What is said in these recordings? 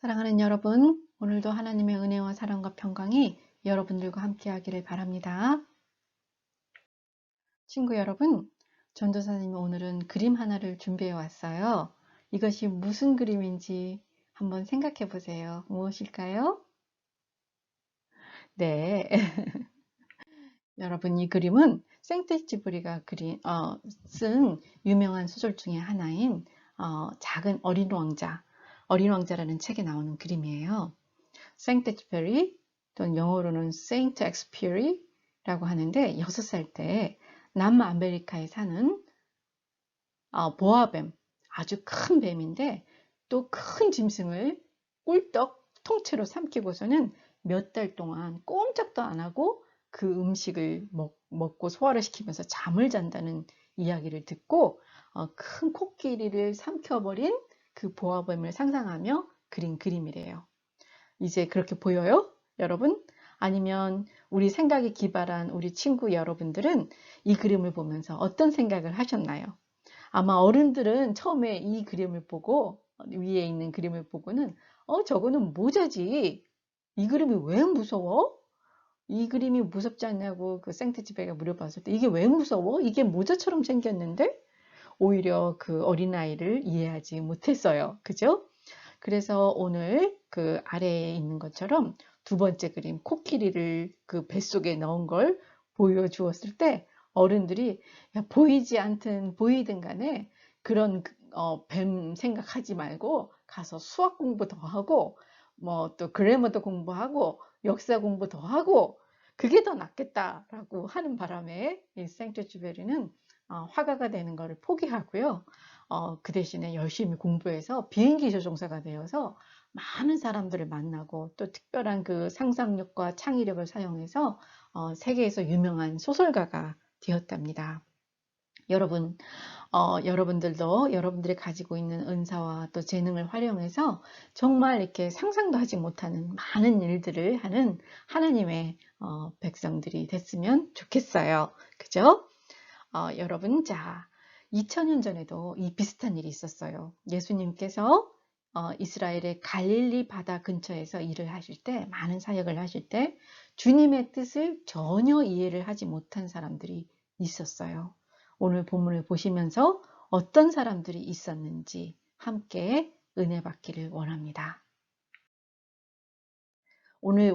사랑하는 여러분, 오늘도 하나님의 은혜와 사랑과 평강이 여러분들과 함께 하기를 바랍니다. 친구 여러분, 전도사님이 오늘은 그림 하나를 준비해 왔어요. 이것이 무슨 그림인지 한번 생각해 보세요. 무엇일까요? 네, 여러분 이 그림은 생텍쥐브리가 쓴 유명한 소설 중에 하나인 작은 어린 왕자라는 책에 나오는 그림이에요. 생텍쥐페리 또는 영어로는 Saint Exupéry라고 하는데 6살 때 남아메리카에 사는 보아뱀, 아주 큰 뱀인데 또 큰 짐승을 꿀떡 통째로 삼키고서는 몇 달 동안 꼼짝도 안 하고 그 음식을 먹고 소화를 시키면서 잠을 잔다는 이야기를 듣고 큰 코끼리를 삼켜버린 그 보아뱀을 상상하며 그린 그림이래요. 이제 그렇게 보여요? 여러분? 아니면 우리 생각이 기발한 우리 친구 여러분들은 이 그림을 보면서 어떤 생각을 하셨나요? 아마 어른들은 처음에 이 그림을 보고 위에 있는 그림을 보고는 저거는 모자지. 이 그림이 왜 무서워? 이 그림이 무섭지 않냐고 그 생트지베가 물어봤을 때 이게 왜 무서워? 이게 모자처럼 생겼는데? 오히려 그 어린아이를 이해하지 못했어요. 그죠? 그래서 오늘 그 아래에 있는 것처럼 두 번째 그림 코끼리를 그 뱃속에 넣은 걸 보여주었을 때 어른들이 야, 보이지 않든 보이든 간에 그런 뱀 생각하지 말고 가서 수학 공부 더 하고 뭐 또 그래머도 공부하고 역사 공부 더 하고 그게 더 낫겠다라고 하는 바람에 이 생트쥐베리는 화가가 되는 것을 포기하고요. 그 대신에 열심히 공부해서 비행기 조종사가 되어서 많은 사람들을 만나고 또 특별한 그 상상력과 창의력을 사용해서 세계에서 유명한 소설가가 되었답니다. 여러분, 여러분들도 여러분들이 가지고 있는 은사와 또 재능을 활용해서 정말 이렇게 상상도 하지 못하는 많은 일들을 하는 하나님의 백성들이 됐으면 좋겠어요. 그죠? 여러분, 자, 2000년 전에도 이 비슷한 일이 있었어요. 예수님께서 이스라엘의 갈릴리 바다 근처에서 일을 하실 때, 많은 사역을 하실 때, 주님의 뜻을 전혀 이해를 하지 못한 사람들이 있었어요. 오늘 본문을 보시면서 어떤 사람들이 있었는지 함께 은혜 받기를 원합니다. 오늘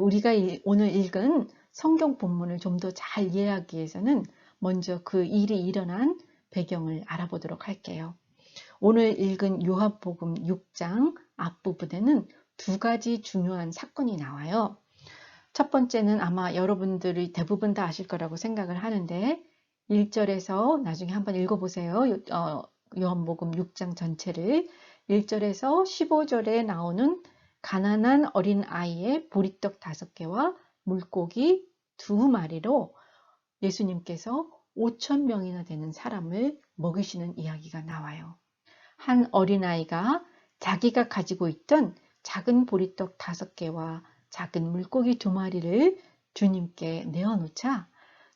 읽은 성경 본문을 좀 더 잘 이해하기 위해서는 먼저 그 일이 일어난 배경을 알아보도록 할게요. 오늘 읽은 요한복음 6장 앞부분에는 두 가지 중요한 사건이 나와요. 첫 번째는 아마 여러분들이 대부분 다 아실 거라고 생각을 하는데 1절에서 나중에 한번 읽어보세요. 요한복음 6장 전체를 1절에서 15절에 나오는 가난한 어린 아이의 보리떡 5개와 물고기 2마리로 예수님께서 5,000명이나 되는 사람을 먹이시는 이야기가 나와요. 한 어린아이가 자기가 가지고 있던 작은 보리떡 5개와 작은 물고기 2마리를 주님께 내어놓자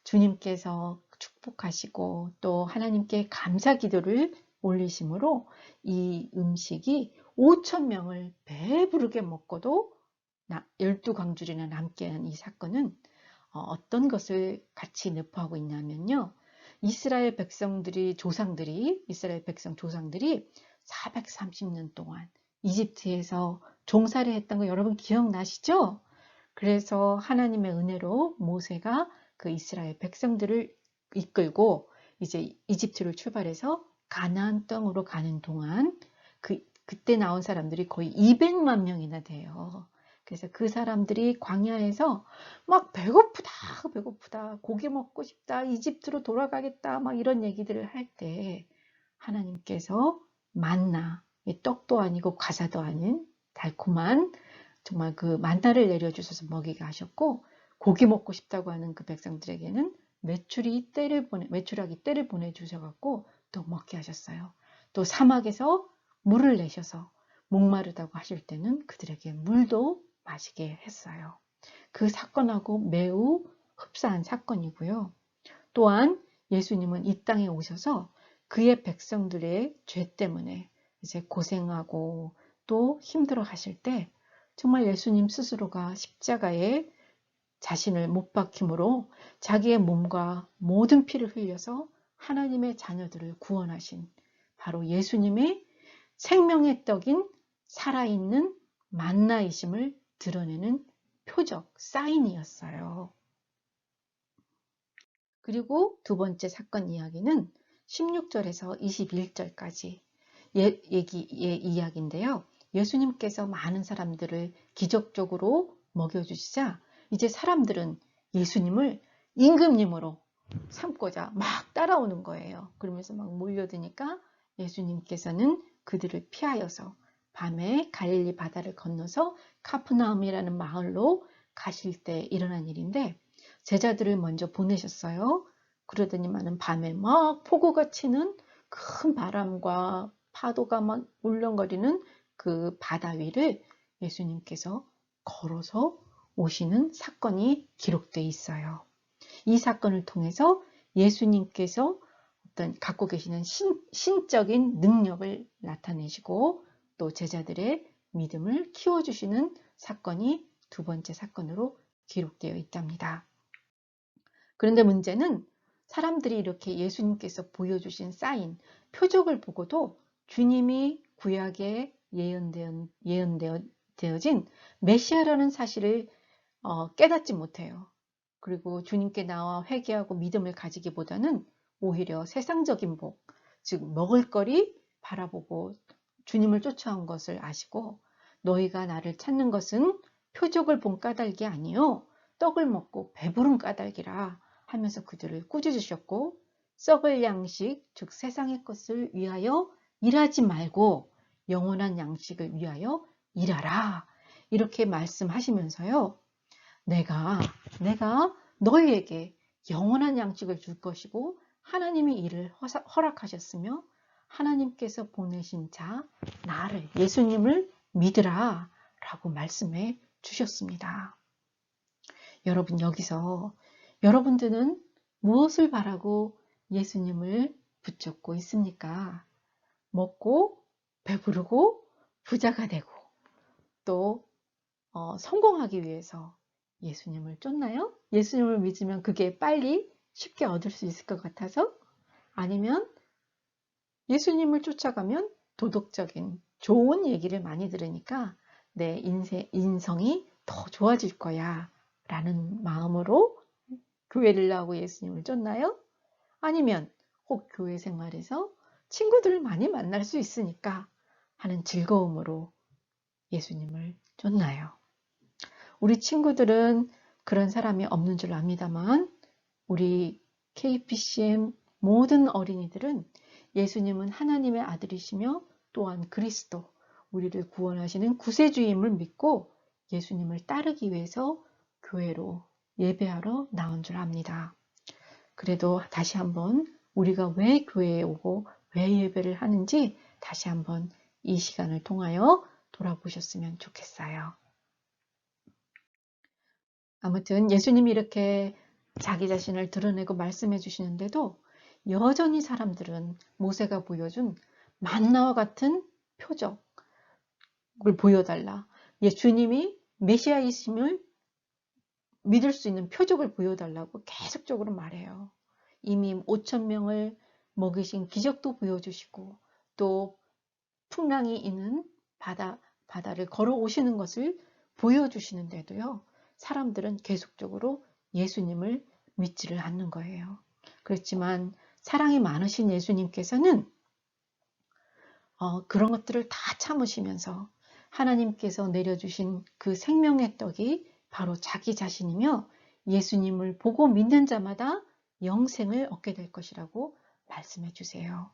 주님께서 축복하시고 또 하나님께 감사 기도를 올리심으로 이 음식이 5,000명을 배부르게 먹고도 12광줄이나 남게 한 이 사건은 어떤 것을 같이 내포하고 있냐면요. 이스라엘 백성 조상들이 430년 동안 이집트에서 종살이 했던 거 여러분 기억나시죠? 그래서 하나님의 은혜로 모세가 그 이스라엘 백성들을 이끌고 이제 이집트를 출발해서 가나안 땅으로 가는 동안 그때 나온 사람들이 거의 200만 명이나 돼요. 그래서 그 사람들이 광야에서 막 배고프다, 고기 먹고 싶다, 이집트로 돌아가겠다, 막 이런 얘기들을 할 때 하나님께서 만나, 떡도 아니고 과자도 아닌 달콤한 정말 그 만나를 내려주셔서 먹이게 하셨고 고기 먹고 싶다고 하는 그 백성들에게는 메추라기 떼를 보내주셔갖고 또 먹게 하셨어요. 또 사막에서 물을 내셔서 목마르다고 하실 때는 그들에게 물도 마시게 했어요. 그 사건하고 매우 흡사한 사건이고요. 또한 예수님은 이 땅에 오셔서 그의 백성들의 죄 때문에 이제 고생하고 또 힘들어 하실 때 정말 예수님 스스로가 십자가에 자신을 못 박힘으로 자기의 몸과 모든 피를 흘려서 하나님의 자녀들을 구원하신 바로 예수님의 생명의 떡인 살아있는 만나이심을 드러내는 표적, 사인이었어요. 그리고 두 번째 사건 이야기는 16절에서 21절까지 이야기인데요. 예수님께서 많은 사람들을 기적적으로 먹여주시자 이제 사람들은 예수님을 임금님으로 삼고자 막 따라오는 거예요. 그러면서 막 몰려드니까 예수님께서는 그들을 피하여서 밤에 갈릴리 바다를 건너서 카프나움이라는 마을로 가실 때 일어난 일인데 제자들을 먼저 보내셨어요. 그러더니만은 밤에 막 폭우가 치는 큰 바람과 파도가 막 울렁거리는 그 바다 위를 예수님께서 걸어서 오시는 사건이 기록되어 있어요. 이 사건을 통해서 예수님께서 어떤 갖고 계시는 신적인 능력을 나타내시고 또 제자들의 믿음을 키워주시는 사건이 두 번째 사건으로 기록되어 있답니다. 그런데 문제는 사람들이 이렇게 예수님께서 보여주신 사인, 표적을 보고도 주님이 구약에 예언되어진 메시아라는 사실을 깨닫지 못해요. 그리고 주님께 나와 회개하고 믿음을 가지기보다는 오히려 세상적인 복, 즉 먹을거리 바라보고 주님을 쫓아온 것을 아시고 너희가 나를 찾는 것은 표적을 본 까닭이 아니요 떡을 먹고 배부른 까닭이라 하면서 그들을 꾸짖으셨고 썩을 양식, 즉 세상의 것을 위하여 일하지 말고 영원한 양식을 위하여 일하라 이렇게 말씀하시면서요. 내가 너희에게 영원한 양식을 줄 것이고 하나님이 이를 허락하셨으며 하나님께서 보내신 자 나를 예수님을 믿으라 라고 말씀해 주셨습니다. 여러분 여기서 여러분들은 무엇을 바라고 예수님을 붙잡고 있습니까? 먹고 배부르고 부자가 되고 또 성공하기 위해서 예수님을 쫓나요? 예수님을 믿으면 그게 빨리 쉽게 얻을 수 있을 것 같아서? 아니면 예수님을 쫓아가면 도덕적인 좋은 얘기를 많이 들으니까 내 인성이 더 좋아질 거야 라는 마음으로 교회를 나오고 예수님을 쫓나요? 아니면 혹 교회 생활에서 친구들을 많이 만날 수 있으니까 하는 즐거움으로 예수님을 쫓나요? 우리 친구들은 그런 사람이 없는 줄 압니다만 우리 KPCM 모든 어린이들은 예수님은 하나님의 아들이시며 또한 그리스도, 우리를 구원하시는 구세주임을 믿고 예수님을 따르기 위해서 교회로 예배하러 나온 줄 압니다. 그래도 다시 한번 우리가 왜 교회에 오고 왜 예배를 하는지 다시 한번 이 시간을 통하여 돌아보셨으면 좋겠어요. 아무튼 예수님이 이렇게 자기 자신을 드러내고 말씀해 주시는데도 여전히 사람들은 모세가 보여준 만나와 같은 표적을 보여달라. 주님이 메시아이심을 믿을 수 있는 표적을 보여달라고 계속적으로 말해요. 이미 5,000명을 먹이신 기적도 보여주시고 또 풍랑이 있는 바다를 걸어오시는 것을 보여주시는데도요. 사람들은 계속적으로 예수님을 믿지를 않는 거예요. 그렇지만 사랑이 많으신 예수님께서는 그런 것들을 다 참으시면서 하나님께서 내려주신 그 생명의 떡이 바로 자기 자신이며 예수님을 보고 믿는 자마다 영생을 얻게 될 것이라고 말씀해 주세요.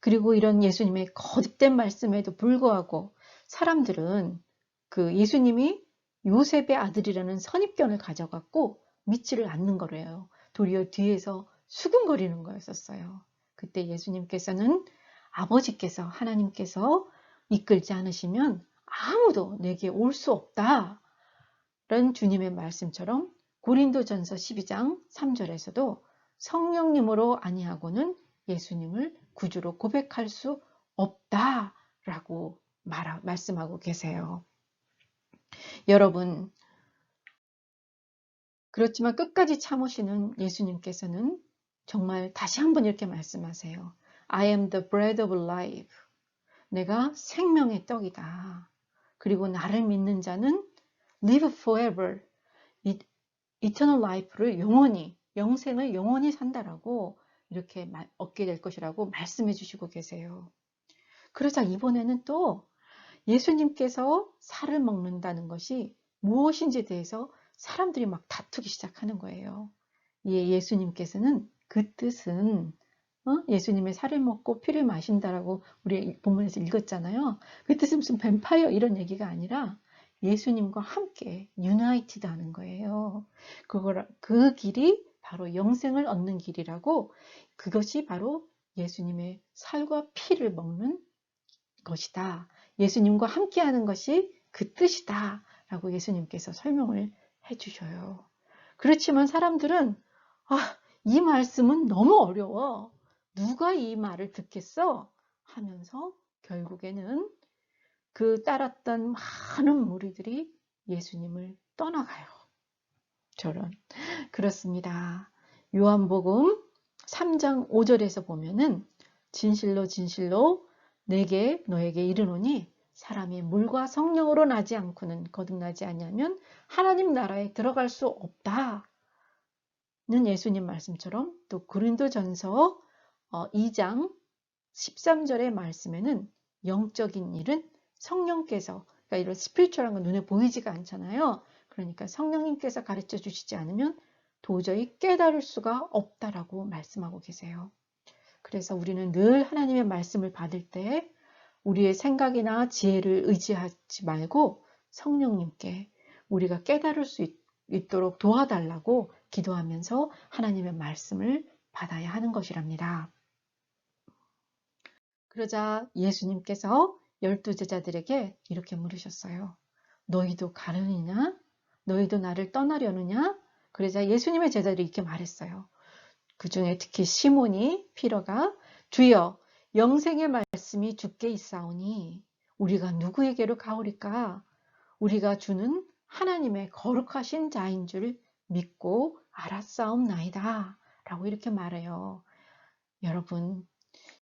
그리고 이런 예수님의 거듭된 말씀에도 불구하고 사람들은 그 예수님이 요셉의 아들이라는 선입견을 가져갖고 믿지를 않는 거래요. 도리어 뒤에서 수근거리는 거였었어요. 그때 예수님께서는 아버지께서 하나님께서 이끌지 않으시면 아무도 내게 올 수 없다 라는 주님의 말씀처럼 고린도전서 12장 3절에서도 성령님으로 아니하고는 예수님을 구주로 고백할 수 없다라고 말씀하고 계세요. 여러분, 그렇지만 끝까지 참으시는 예수님께서는 정말 다시 한번 이렇게 말씀하세요. I am the bread of life. 내가 생명의 떡이다. 그리고 나를 믿는 자는 live forever. eternal life를 영생을 영원히 산다라고 이렇게 얻게 될 것이라고 말씀해 주시고 계세요. 그러자 이번에는 또 예수님께서 살을 먹는다는 것이 무엇인지에 대해서 사람들이 막 다투기 시작하는 거예요. 예수님께서는 그 뜻은 예수님의 살을 먹고 피를 마신다라고 우리 본문에서 읽었잖아요. 그 뜻은 무슨 뱀파이어 이런 얘기가 아니라 예수님과 함께 유나이티드 하는 거예요. 그 길이 바로 영생을 얻는 길이라고, 그것이 바로 예수님의 살과 피를 먹는 것이다. 예수님과 함께 하는 것이 그 뜻이다. 라고 예수님께서 설명을 해 주셔요. 그렇지만 사람들은 이 말씀은 너무 어려워. 누가 이 말을 듣겠어? 하면서 결국에는 그 따랐던 많은 무리들이 예수님을 떠나가요. 그렇습니다. 요한복음 3장 5절에서 보면은 진실로 진실로 내게 너에게 이르노니 사람이 물과 성령으로 나지 않고는 거듭나지 아니하면 하나님 나라에 들어갈 수 없다. 는 예수님 말씀처럼 또 고린도전서 2장 13절의 말씀에는 영적인 일은 성령께서, 그러니까 이런 스피리추얼한 건 눈에 보이지가 않잖아요. 그러니까 성령님께서 가르쳐 주시지 않으면 도저히 깨달을 수가 없다라고 말씀하고 계세요. 그래서 우리는 늘 하나님의 말씀을 받을 때 우리의 생각이나 지혜를 의지하지 말고 성령님께 우리가 깨달을 수 있도록 도와달라고 기도하면서 하나님의 말씀을 받아야 하는 것이랍니다. 그러자 예수님께서 12제자들에게 이렇게 물으셨어요. 너희도 가느냐? 너희도 나를 떠나려느냐? 그러자 예수님의 제자들이 이렇게 말했어요. 그 중에 특히 시몬이 피러가 주여 영생의 말씀이 주께 있사오니 우리가 누구에게로 가오리까? 우리가 주는 하나님의 거룩하신 자인 줄 믿고 알았사옵나이다. 라고 이렇게 말해요.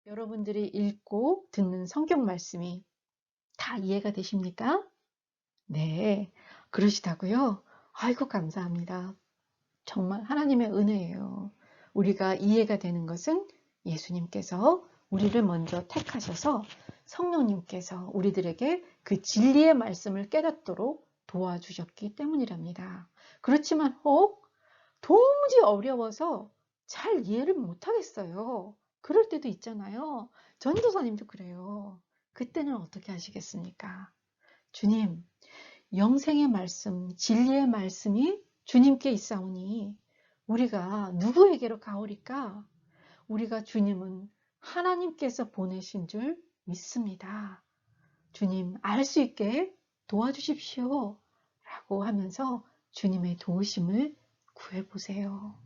여러분들이 읽고 듣는 성경 말씀이 다 이해가 되십니까? 네, 그러시다고요? 아이고, 감사합니다. 정말 하나님의 은혜예요. 우리가 이해가 되는 것은 예수님께서 우리를 먼저 택하셔서 성령님께서 우리들에게 그 진리의 말씀을 깨닫도록 도와주셨기 때문이랍니다. 그렇지만 혹 도무지 어려워서 잘 이해를 못하겠어요. 그럴 때도 있잖아요. 전도사님도 그래요. 그때는 어떻게 하시겠습니까? 주님, 영생의 말씀, 진리의 말씀이 주님께 있사오니 우리가 누구에게로 가오리까? 우리가 주님은 하나님께서 보내신 줄 믿습니다. 주님, 알 수 있게 도와주십시오. 라고 하면서 주님의 도우심을 구해보세요.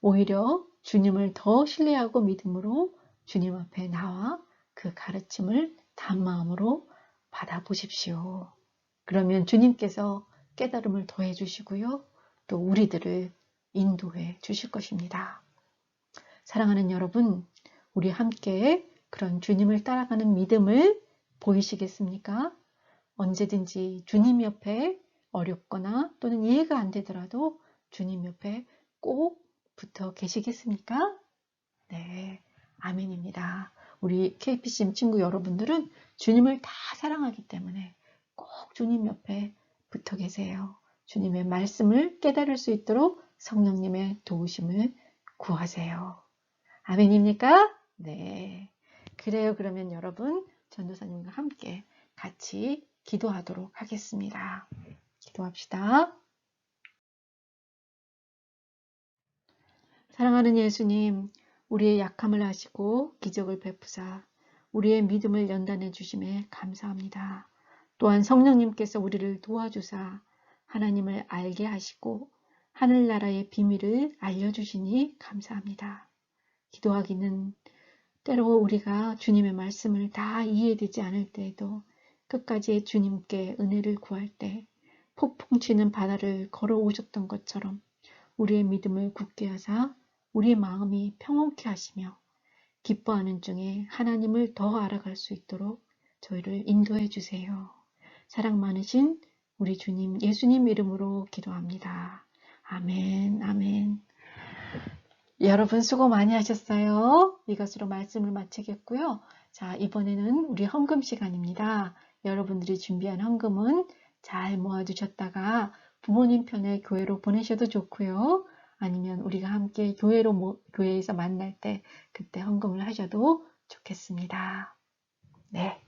오히려 주님을 더 신뢰하고 믿음으로 주님 앞에 나와 그 가르침을 단마음으로 받아보십시오. 그러면 주님께서 깨달음을 더해 주시고요. 또 우리들을 인도해 주실 것입니다. 사랑하는 여러분, 우리 함께 그런 주님을 따라가는 믿음을 보이시겠습니까? 언제든지 주님 옆에 어렵거나 또는 이해가 안 되더라도 주님 옆에 꼭 붙어 계시겠습니까? 네, 아멘입니다. 우리 KPCM 친구 여러분들은 주님을 다 사랑하기 때문에 꼭 주님 옆에 붙어 계세요. 주님의 말씀을 깨달을 수 있도록 성령님의 도우심을 구하세요. 아멘입니까? 네. 그래요. 그러면 여러분, 전도사님과 함께 같이 기도하도록 하겠습니다. 기도합시다. 사랑하는 예수님, 우리의 약함을 아시고 기적을 베푸사 우리의 믿음을 연단해 주심에 감사합니다. 또한 성령님께서 우리를 도와주사 하나님을 알게 하시고 하늘나라의 비밀을 알려주시니 감사합니다. 기도하기는 때로 우리가 주님의 말씀을 다 이해되지 않을 때에도 끝까지 주님께 은혜를 구할 때 폭풍 치는 바다를 걸어오셨던 것처럼 우리의 믿음을 굳게 하사 우리의 마음이 평온케 하시며 기뻐하는 중에 하나님을 더 알아갈 수 있도록 저희를 인도해 주세요. 사랑 많으신 우리 주님 예수님 이름으로 기도합니다. 아멘, 아멘. 여러분 수고 많이 하셨어요. 이것으로 말씀을 마치겠고요. 자, 이번에는 우리 헌금 시간입니다. 여러분들이 준비한 헌금은 잘 모아두셨다가 부모님 편에 교회로 보내셔도 좋고요. 아니면 우리가 함께 교회에서 만날 때 그때 헌금을 하셔도 좋겠습니다. 네.